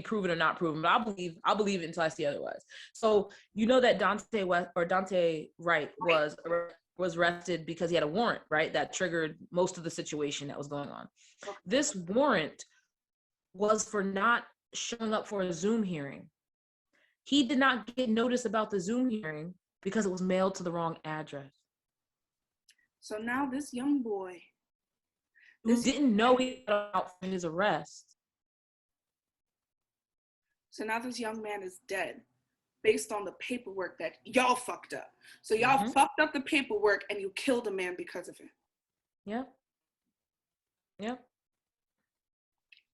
proven or not proven, but I'll believe it until I see otherwise. So that Dante Wright was arrested because he had a warrant, right? That triggered most of the situation that was going on. This warrant was for not showing up for a Zoom hearing. He did not get notice about the Zoom hearing because it was mailed to the wrong address. So now this young boy who didn't know he got out for his arrest. So now this young man is dead based on the paperwork that y'all fucked up. So y'all fucked up the paperwork and you killed a man because of it. Yeah. Yeah.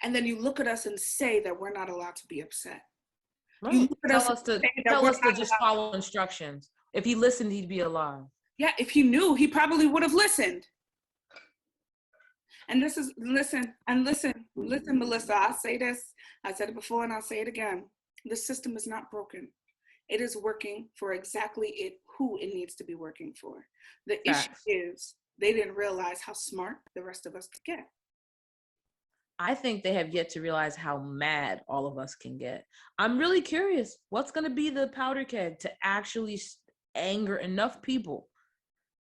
And then you look at us and say that we're not allowed to be upset. Right. You tell us to just follow instructions. If he listened, he'd be alive. Yeah, if he knew, he probably would have listened. And listen, Melissa, I'll say this. I said it before and I'll say it again. The system is not broken. It is working for exactly who it needs to be working for. The issue is they didn't realize how smart the rest of us could get. I think they have yet to realize how mad all of us can get. I'm really curious, what's going to be the powder keg to actually anger enough people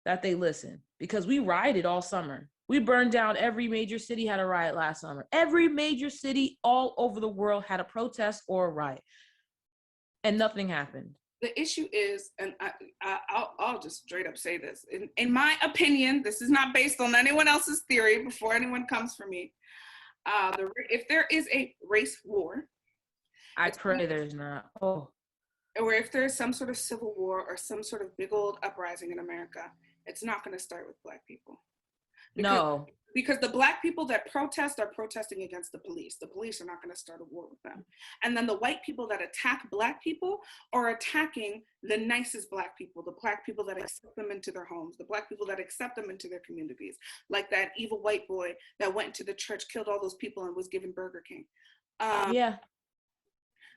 that they listen? Because we rioted all summer. We burned down every major city, had a riot last summer. Every major city all over the world had a protest or a riot. And nothing happened. The issue is, and I'll just straight up say this. In my opinion, this is not based on anyone else's theory before anyone comes for me. If there is a race war. I pray there's not. Oh. Or if there's some sort of civil war or some sort of big old uprising in America, it's not going to start with Black people. Because the Black people that protest are protesting against the police. The police are not going to start a war with them. And then the white people that attack Black people are attacking the nicest Black people, the Black people that accept them into their homes, the Black people that accept them into their communities, like that evil white boy that went into the church, killed all those people, and was given Burger King. Yeah.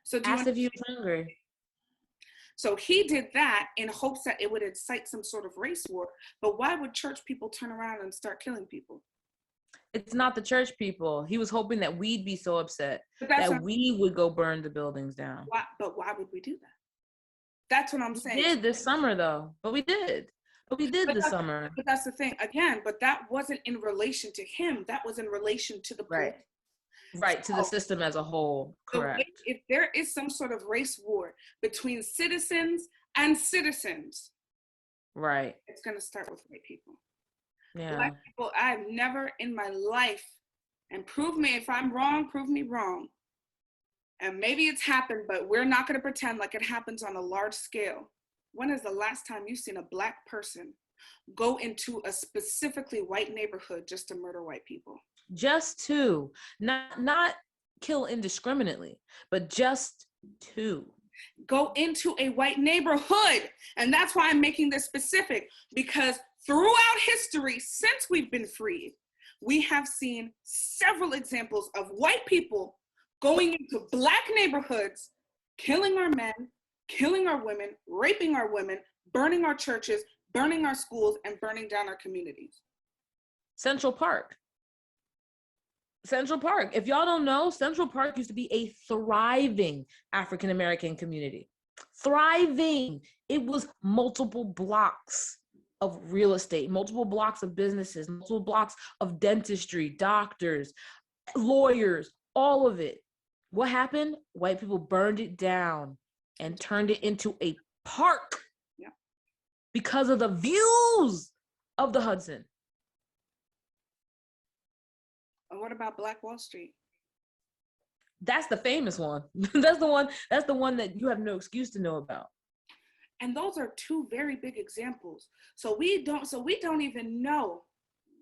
So asked if he was hungry. So he did that in hopes that it would incite some sort of race war. But why would church people turn around and start killing people? It's not the church people. He was hoping that we'd be so upset But that's that what, we would go burn the buildings down. why would we do that? That's what I'm We saying. did this summer though, but we did. But we did this summer. But that's the thing again. But that wasn't in relation to him. That was in relation to the police. Right, to the system as a whole. Correct. If there is some sort of race war between citizens and citizens, right, it's going to start with white people. Yeah. Black people, I've never in my life, and prove me if I'm wrong, prove me wrong. And maybe it's happened, but we're not going to pretend like it happens on a large scale. When is the last time you've seen a Black person go into a specifically white neighborhood just to murder white people? Just to, not kill indiscriminately, but just to. Go into a white neighborhood. And that's why I'm making this specific, because throughout history, since we've been freed, we have seen several examples of white people going into Black neighborhoods, killing our men, killing our women, raping our women, burning our churches, burning our schools, and burning down our communities. Central Park. If y'all don't know, Central Park used to be a thriving African-American community. Thriving. It was multiple blocks of real estate, multiple blocks of businesses, multiple blocks of dentistry, doctors, lawyers, all of it. What happened? White people burned it down and turned it into a park because of the views of the Hudson. And what about Black Wall Street? That's the famous one. That's the one that you have no excuse to know about. And those are two very big examples. So we don't even know,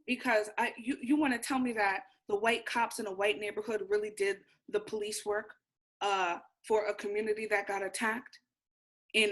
because you want to tell me that the white cops in a white neighborhood really did the police work for a community that got attacked in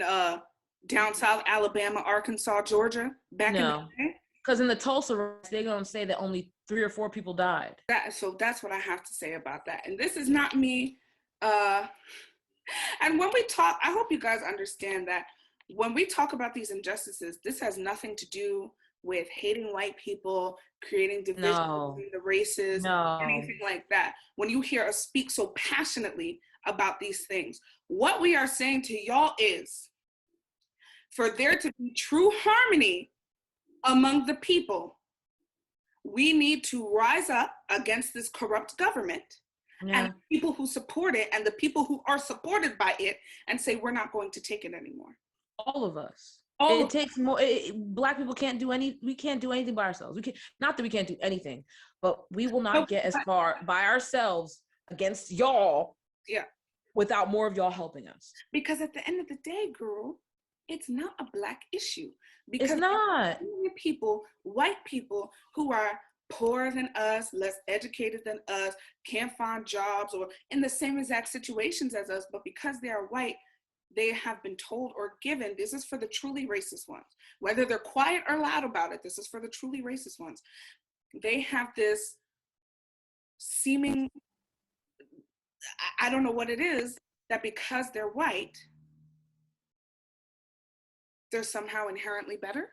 down south Alabama, Arkansas, Georgia back in the day? Because in the Tulsa riots, they're going to say that only 3 or 4 people died. So that's what I have to say about that. And this is not me. And when we talk, I hope you guys understand that when we talk about these injustices, this has nothing to do with hating white people, creating division between the races, anything like that. When you hear us speak so passionately about these things, what we are saying to y'all is, for there to be true harmony among the people, we need to rise up against this corrupt government and the people who support it and the people who are supported by it, and say, we're not going to take it anymore. All of us. It takes more. Black people can't do we can't do anything by ourselves. We can't, not that we can't do anything, but we will not get as far by ourselves against y'all without more of y'all helping us. Because at the end of the day, girl, it's not a Black issue. Because it's not. People, white people who are poorer than us, less educated than us, can't find jobs or in the same exact situations as us, but because they are white, they have been told or given, this is for the truly racist ones. Whether they're quiet or loud about it, this is for the truly racist ones. They have this seeming, I don't know what it is, that because they're white, they're somehow inherently better.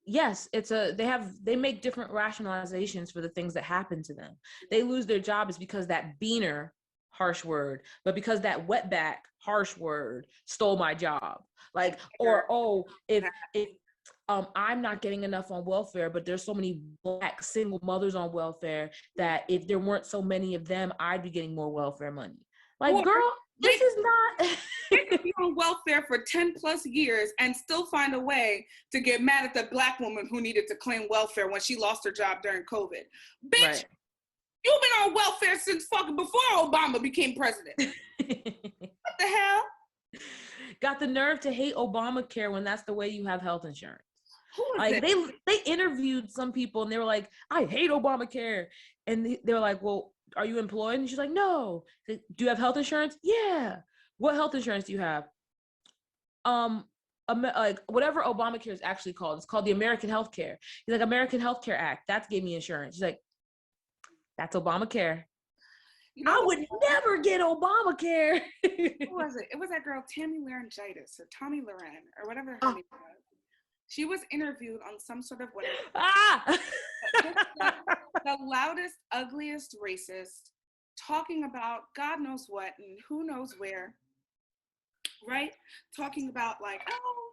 Yes, they make different rationalizations for the things that happen to them. They lose their jobs because that beaner, harsh word, but because that wetback, harsh word, stole my job. Like, or if I'm not getting enough on welfare, but there's so many Black single mothers on welfare that if there weren't so many of them, I'd be getting more welfare money. Like, girl, this is not. You can be on welfare for 10 plus years and still find a way to get mad at the Black woman who needed to claim welfare when she lost her job during COVID. Bitch, you've been on welfare since fucking before Obama became president. What the hell? Got the nerve to hate Obamacare when that's the way you have health insurance. Like they interviewed some people and they were like, I hate Obamacare. And they were like, well, are you employed? And she's like, no. Do you have health insurance? Yeah. What health insurance do you have? Like whatever Obamacare is actually called. It's called the American Health Care. He's like, American Health Care Act. That gave me insurance. She's like, that's Obamacare. You know I who would never get Obamacare. was it? It was that girl, Tammy Laryngitis or Tommy Loren or whatever her Oh. name was. She was interviewed on some sort of whatever. Ah! Just the loudest, ugliest racist talking about God knows what and who knows where, right? Talking about like, oh,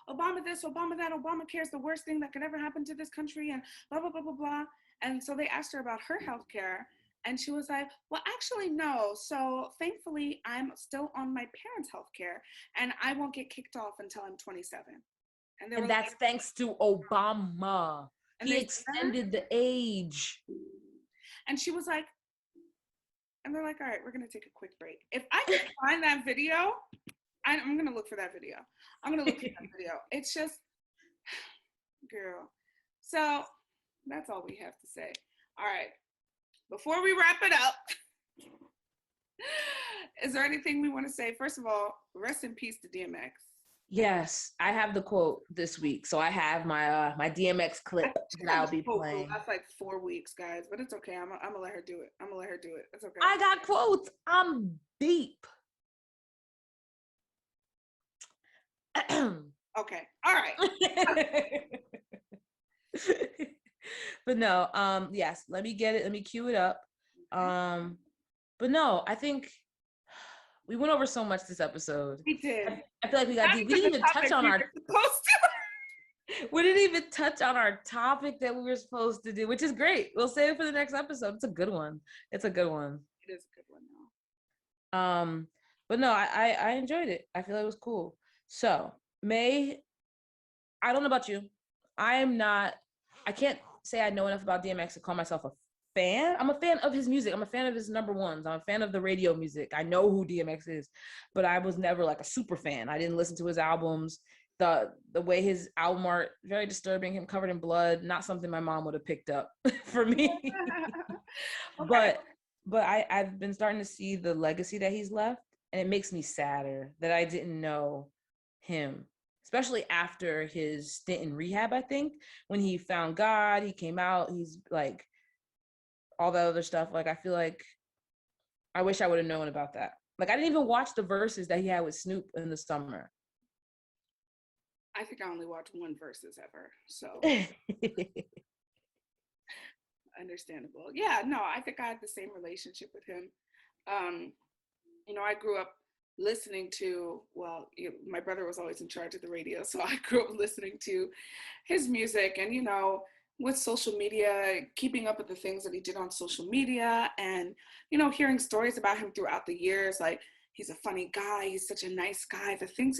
Obama this, Obama that, Obamacare is the worst thing that could ever happen to this country and blah, blah, blah, blah, blah. And so they asked her about her health care. And she was like, well, actually, no. So thankfully, I'm still on my parents' health care and I won't get kicked off until I'm 27. And, And that's like, thanks to Obama. He extended the age. And she was like, and they're like, all right, we're going to take a quick break. If I can find that video, I'm going to look for that video. I'm going to look for that video. It's just, girl. So that's all we have to say. All right. Before we wrap it up, is there anything we want to say? First of all, rest in peace to DMX. Yes, I have the quote this week. So I have my my DMX clip that I'll be playing. That's like 4 weeks, guys, but it's okay. I'm gonna let her do it. I'm gonna let her do it. It's okay. I got quotes. I'm deep. Okay. All right. But no, yes, let me get it. Let me cue it up. But no, I think we went over so much this episode. We did. I feel like we got deep. We didn't even touch on our we didn't even touch on our topic that we were supposed to do, which is great. We'll save it for the next episode. It's a good one. It's a good one. It is a good one though. But no, I enjoyed it. I feel like it was cool. So May, I don't know about you. I can't say I know enough about DMX to call myself a fan. I'm a fan of his music. I'm a fan of his number ones. I'm a fan of the radio music. I know who DMX is, but I was never like a super fan. I didn't listen to his albums. The way his album art, very disturbing, him covered in blood, not something my mom would have picked up for me. Okay. But I've been starting to see the legacy that he's left, and it makes me sadder that I didn't know him, especially after his stint in rehab. I think when he found God, he came out, he's like all that other stuff. Like, I feel like I wish I would have known about that. Like, I didn't even watch the verses that he had with Snoop in the summer. I think I only watched one verses ever, so understandable. Yeah, no, I think I had the same relationship with him. You know, I grew up listening to, my brother was always in charge of the radio, so I grew up listening to his music, and, you know, with social media, keeping up with the things that he did on social media, and, you know, hearing stories about him throughout the years, like, he's a funny guy, he's such a nice guy. The things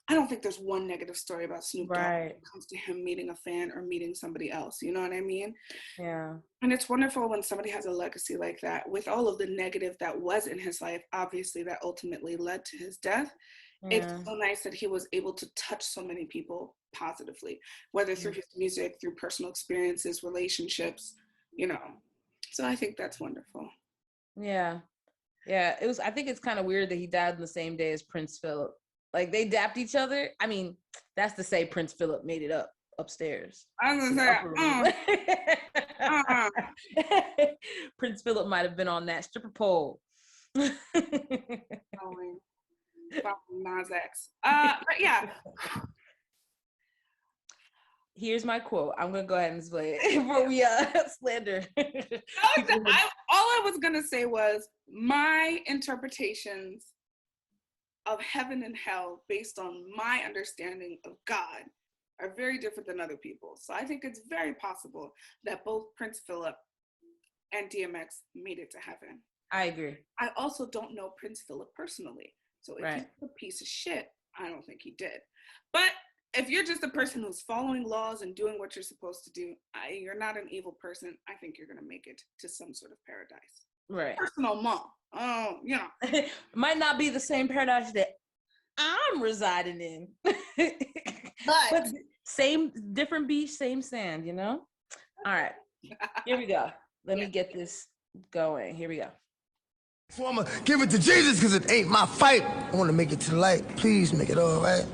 I don't think there's one negative story about Snoop Dogg when it comes to him meeting a fan or meeting somebody else. You know what I mean? Yeah. And it's wonderful when somebody has a legacy like that, with all of the negative that was in his life, obviously, that ultimately led to his death. Yeah. It's so nice that he was able to touch so many people positively, whether through his music, through personal experiences, relationships, you know. So I think that's wonderful. Yeah. Yeah. I think it's kind of weird that he died on the same day as Prince Philip. Like, they dapped each other. I mean, that's to say Prince Philip made it up upstairs. I was gonna say, Prince Philip might have been on that stripper pole. Nas X. But yeah. Here's my quote. I'm gonna go ahead and display it before we slander. All I was gonna say was my interpretations of heaven and hell based on my understanding of God are very different than other people. So I think it's very possible that both Prince Philip and DMX made it to heaven. I agree. I also don't know Prince Philip personally. So if he's a piece of shit, I don't think he did. But if you're just a person who's following laws and doing what you're supposed to do, you're not an evil person. I think you're going to make it to some sort of paradise. Right. Personal mom. You know. Might not be the same paradise that I'm residing in. but same, different beach, same sand, you know? All right. Here we go. Let me get this going. Here we go. So I'm going to give it to Jesus because it ain't my fight. I want to make it to the light. Please make it all right.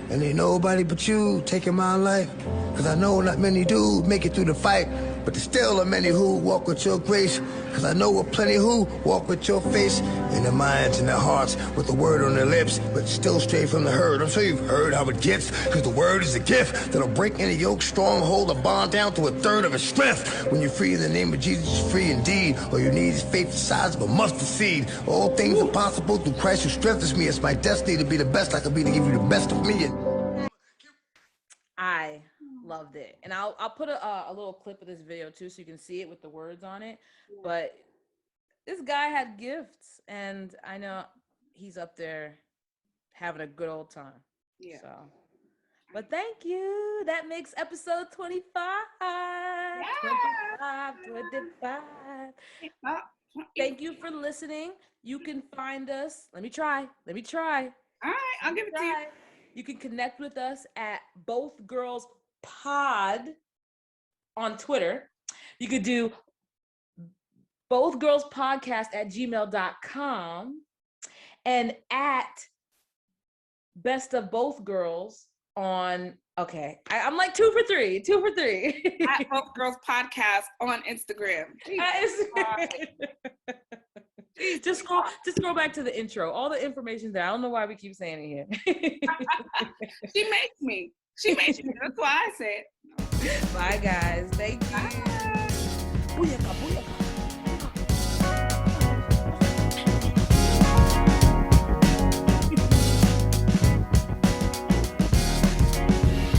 And ain't nobody but you taking my life. Because I know not many do make it through the fight. But there's still a many who walk with your grace. Cause I know of plenty who walk with your face. In their minds and their hearts, with the word on their lips, but still stray from the herd. I'm sure you've heard how it gets, cause the word is a gift that'll break any yoke, stronghold, or bond down to a third of its strength. When you're free in the name of Jesus, you're free indeed. All you need is faith the size of a mustard seed. All things are possible through Christ who strengthens me. It's my destiny to be the best I can be, to give you the best of me. I loved it, and I'll put a little clip of this video too, so you can see it with the words on it. Yeah. But this guy had gifts, and I know he's up there having a good old time. Yeah. So, but thank you. That makes episode 25. Yeah. 25. Thank you for listening. You can find us. Let me try. All right, I'll give it to you. You can connect with us at Both Girls Pod on Twitter. You could do bothgirlspodcast@gmail.com and at Best of Both Girls on, okay, I'm like 2 for 3. At Both Girls Podcast on Instagram. Just scroll back to the intro. All the information there. I don't know why we keep saying it here. She makes me. That's why I said. Bye, guys. Thank you. Bye. Booyaka, booyaka.